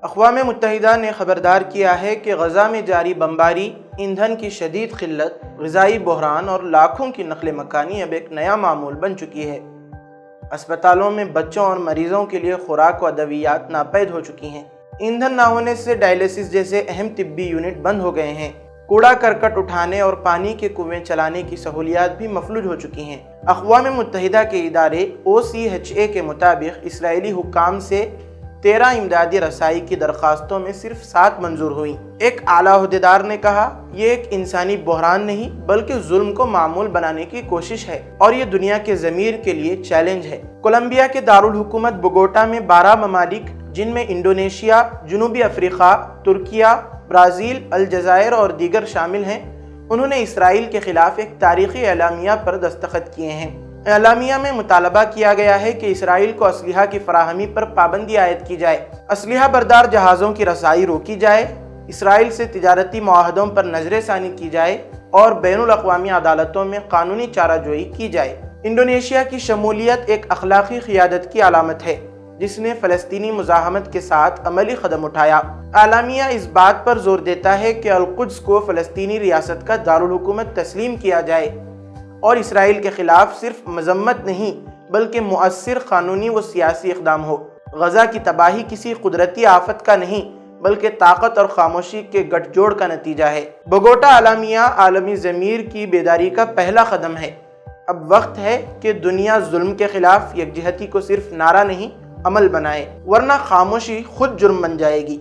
اقوام متحدہ نے خبردار کیا ہے کہ غزہ میں جاری بمباری، ایندھن کی شدید قلت، غذائی بحران اور لاکھوں کی نقل مکانی اب ایک نیا معمول بن چکی ہے۔ اسپتالوں میں بچوں اور مریضوں کے لیے خوراک و ادویات ناپید ہو چکی ہیں۔ ایندھن نہ ہونے سے ڈائلیسس جیسے اہم طبی یونٹ بند ہو گئے ہیں۔ کوڑا کرکٹ اٹھانے اور پانی کے کنویں چلانے کی سہولیات بھی مفلوج ہو چکی ہیں۔ اقوام متحدہ کے ادارے OCHA کے مطابق اسرائیلی حکام سے 13 امدادی رسائی کی درخواستوں میں صرف 7 منظور ہوئیں۔ ایک اعلیٰ عہدیدار نے کہا، یہ ایک انسانی بحران نہیں بلکہ ظلم کو معمول بنانے کی کوشش ہے اور یہ دنیا کے ضمیر کے لیے چیلنج ہے۔ کولمبیا کے دارالحکومت بوگوٹا میں 12 ممالک جن میں انڈونیشیا، جنوبی افریقہ، ترکیہ، برازیل، الجزائر اور دیگر شامل ہیں، انہوں نے اسرائیل کے خلاف ایک تاریخی اعلامیہ پر دستخط کیے ہیں۔ اعلامیہ میں مطالبہ کیا گیا ہے کہ اسرائیل کو اسلحہ کی فراہمی پر پابندی عائد کی جائے، اسلحہ بردار جہازوں کی رسائی روکی جائے، اسرائیل سے تجارتی معاہدوں پر نظر ثانی کی جائے اور بین الاقوامی عدالتوں میں قانونی چارہ جوئی کی جائے۔ انڈونیشیا کی شمولیت ایک اخلاقی قیادت کی علامت ہے جس نے فلسطینی مزاحمت کے ساتھ عملی قدم اٹھایا۔ اعلامیہ اس بات پر زور دیتا ہے کہ القدس کو فلسطینی ریاست کا دارالحکومت تسلیم کیا جائے اور اسرائیل کے خلاف صرف مذمت نہیں بلکہ مؤثر قانونی و سیاسی اقدام ہو۔ غزہ کی تباہی کسی قدرتی آفت کا نہیں بلکہ طاقت اور خاموشی کے گٹھ جوڑ کا نتیجہ ہے۔ بوگوٹا اعلامیہ عالمی ضمیر کی بیداری کا پہلا قدم ہے۔ اب وقت ہے کہ دنیا ظلم کے خلاف یکجہتی کو صرف نعرہ نہیں عمل بنائے، ورنہ خاموشی خود جرم بن جائے گی۔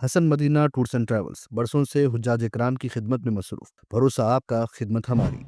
حسن مدینہ ٹورز اینڈ ٹریولز برسوں سے حجاج اکرام کی خدمت میں مصروف، بھروسہ آپ کا، خدمت ہماری۔